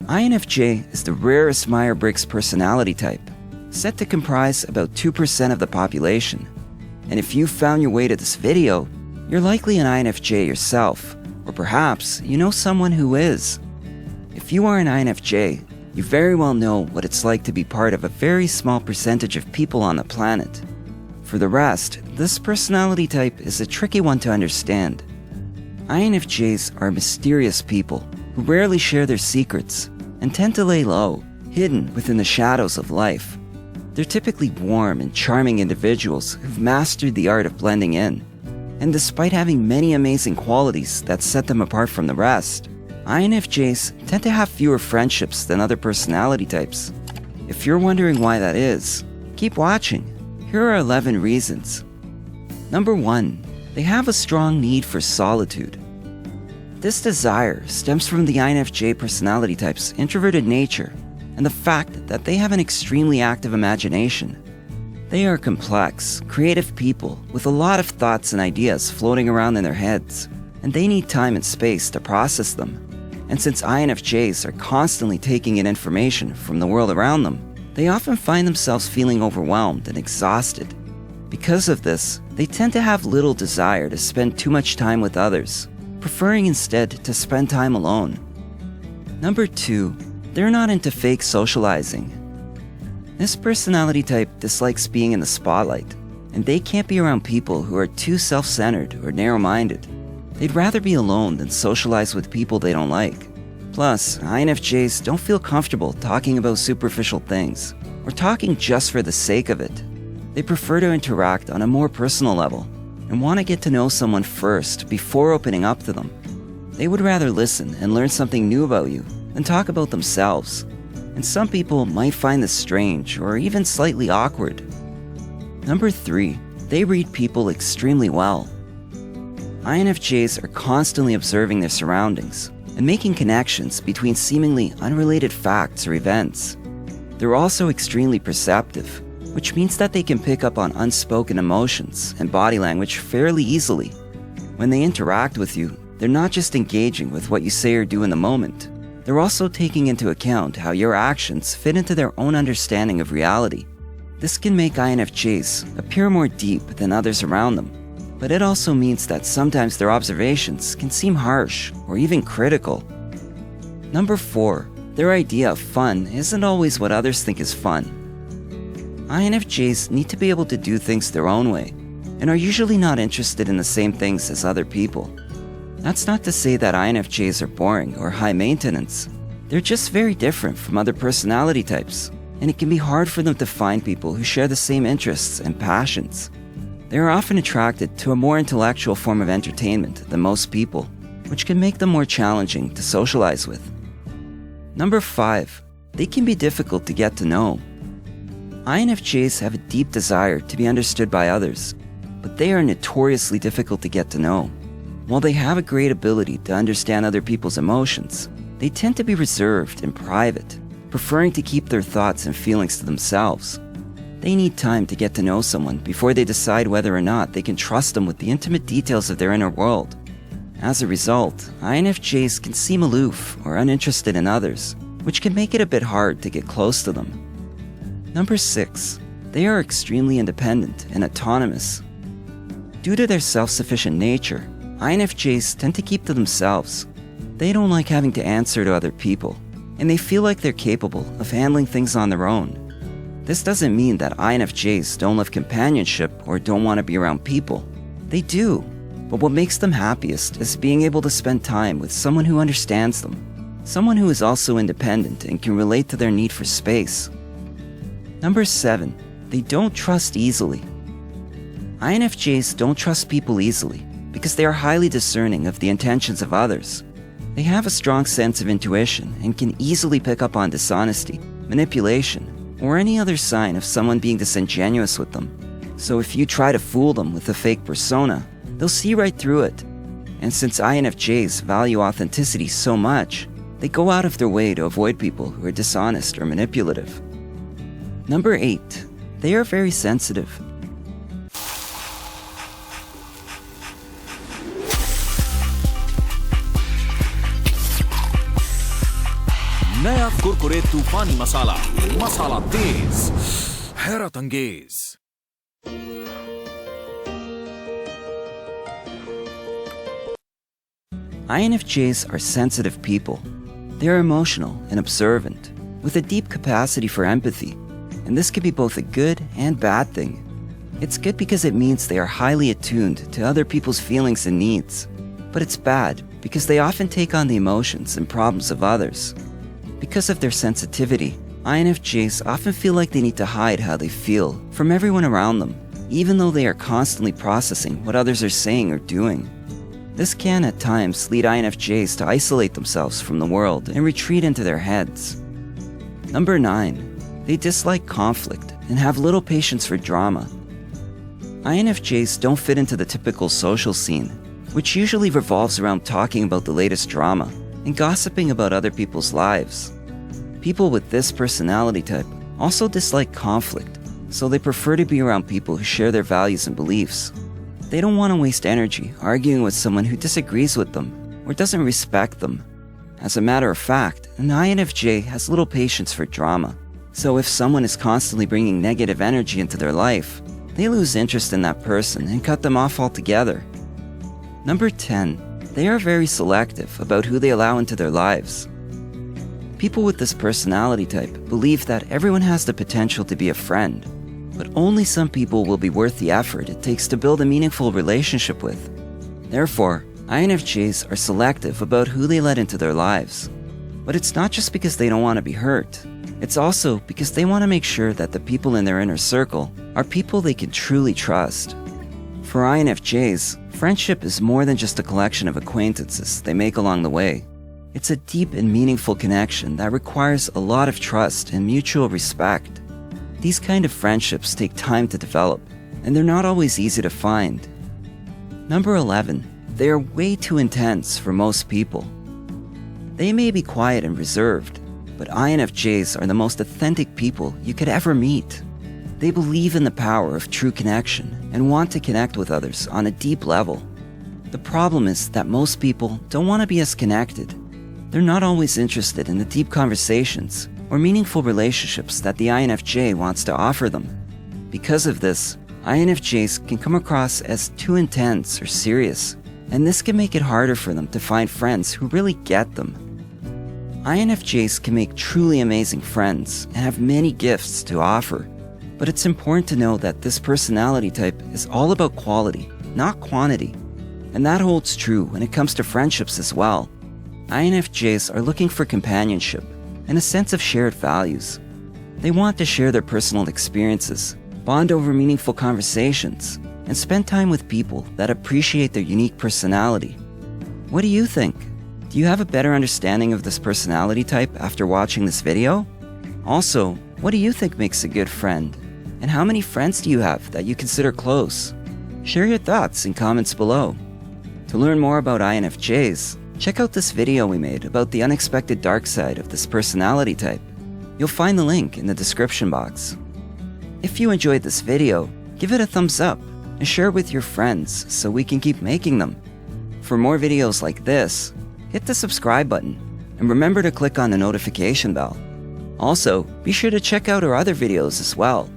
INFJ is the rarest Myers Briggs personality type, set to comprise about 2% of the population. And if you found your way to this video, you're likely an INFJ yourself, or perhaps you know someone who is. If you are an INFJ, you very well know what it's like to be part of a very small percentage of people on the planet. For the rest, this personality type is a tricky one to understand. INFJs are mysterious people who rarely share their secrets and tend to lay low, hidden within the shadows of life. They're typically warm and charming individuals who've mastered the art of blending in. And despite having many amazing qualities that set them apart from the rest, INFJs tend to have fewer friendships than other personality types. If you're wondering why that is, keep watching. Here are 11 reasons. Number 1. They have a strong need for solitude. This desire stems from the INFJ personality type's introverted nature and the fact that they have an extremely active imagination. They are complex, creative people with a lot of thoughts and ideas floating around in their heads, and they need time and space to process them. And since INFJs are constantly taking in information from the world around them, they often find themselves feeling overwhelmed and exhausted. Because of this, they tend to have little desire to spend too much time with others, preferring instead to spend time alone. Number 2. They're not into fake socializing. This personality type dislikes being in the spotlight, and they can't be around people who are too self-centered or narrow-minded. They'd rather be alone than socialize with people they don't like. Plus, INFJs don't feel comfortable talking about superficial things, or talking just for the sake of it. They prefer to interact on a more personal level, and want to get to know someone first before opening up to them. They would rather listen and learn something new about you than talk about themselves. And some people might find this strange or even slightly awkward. Number 3. They read people extremely well. INFJs are constantly observing their surroundings and making connections between seemingly unrelated facts or events. They're also extremely perceptive, which means that they can pick up on unspoken emotions and body language fairly easily. When they interact with you, they're not just engaging with what you say or do in the moment. They're also taking into account how your actions fit into their own understanding of reality. This can make INFJs appear more deep than others around them, but it also means that sometimes their observations can seem harsh or even critical. Number 4. Their idea of fun isn't always what others think is fun. INFJs need to be able to do things their own way, and are usually not interested in the same things as other people. That's not to say that INFJs are boring or high maintenance. They're just very different from other personality types, and it can be hard for them to find people who share the same interests and passions. They are often attracted to a more intellectual form of entertainment than most people, which can make them more challenging to socialize with. Number 5. They can be difficult to get to know. INFJs have a deep desire to be understood by others, but they are notoriously difficult to get to know. While they have a great ability to understand other people's emotions, they tend to be reserved and private, preferring to keep their thoughts and feelings to themselves. They need time to get to know someone before they decide whether or not they can trust them with the intimate details of their inner world. As a result, INFJs can seem aloof or uninterested in others, which can make it a bit hard to get close to them. Number 6. They are extremely independent and autonomous. Due to their self-sufficient nature, INFJs tend to keep to themselves. They don't like having to answer to other people, and they feel like they're capable of handling things on their own. This doesn't mean that INFJs don't love companionship or don't want to be around people. They do, but what makes them happiest is being able to spend time with someone who understands them, someone who is also independent and can relate to their need for space. Number 7. They don't trust easily. INFJs don't trust people easily because they are highly discerning of the intentions of others. They have a strong sense of intuition and can easily pick up on dishonesty, manipulation, or any other sign of someone being disingenuous with them. So if you try to fool them with a fake persona, they'll see right through it. And since INFJs value authenticity so much, they go out of their way to avoid people who are dishonest or manipulative. Number 8. They are very sensitive. नया कुरकुरे तूफानी मसाला, मसाला तेज, हैरत अंगेज। INFJs are sensitive people. They are emotional and observant, with a deep capacity for empathy, and this can be both a good and bad thing. It's good because it means they are highly attuned to other people's feelings and needs, but it's bad because they often take on the emotions and problems of others. Because of their sensitivity, INFJs often feel like they need to hide how they feel from everyone around them, even though they are constantly processing what others are saying or doing. This can, at times, lead INFJs to isolate themselves from the world and retreat into their heads. Number 9. They dislike conflict and have little patience for drama. INFJs don't fit into the typical social scene, which usually revolves around talking about the latest drama and gossiping about other people's lives. People with this personality type also dislike conflict, so they prefer to be around people who share their values and beliefs. They don't want to waste energy arguing with someone who disagrees with them or doesn't respect them. As a matter of fact, an INFJ has little patience for drama, so if someone is constantly bringing negative energy into their life, they lose interest in that person and cut them off altogether. Number 10. They are very selective about who they allow into their lives. People with this personality type believe that everyone has the potential to be a friend, but only some people will be worth the effort it takes to build a meaningful relationship with. Therefore, INFJs are selective about who they let into their lives. But it's not just because they don't want to be hurt. It's also because they want to make sure that the people in their inner circle are people they can truly trust. For INFJs, friendship is more than just a collection of acquaintances they make along the way. It's a deep and meaningful connection that requires a lot of trust and mutual respect. These kind of friendships take time to develop, and they're not always easy to find. Number 11. They are way too intense for most people. They may be quiet and reserved, but INFJs are the most authentic people you could ever meet. They believe in the power of true connection and want to connect with others on a deep level. The problem is that most people don't want to be as connected. They're not always interested in the deep conversations or meaningful relationships that the INFJ wants to offer them. Because of this, INFJs can come across as too intense or serious, and this can make it harder for them to find friends who really get them. INFJs can make truly amazing friends and have many gifts to offer, but it's important to know that this personality type is all about quality, not quantity. And that holds true when it comes to friendships as well. INFJs are looking for companionship and a sense of shared values. They want to share their personal experiences, bond over meaningful conversations, and spend time with people that appreciate their unique personality. What do you think? Do you have a better understanding of this personality type after watching this video? Also, what do you think makes a good friend? And how many friends do you have that you consider close? Share your thoughts in comments below. To learn more about INFJs, check out this video we made about the unexpected dark side of this personality type. You'll find the link in the description box. If you enjoyed this video, give it a thumbs up and share it with your friends so we can keep making them. For more videos like this, hit the subscribe button and remember to click on the notification bell. Also, be sure to check out our other videos as well.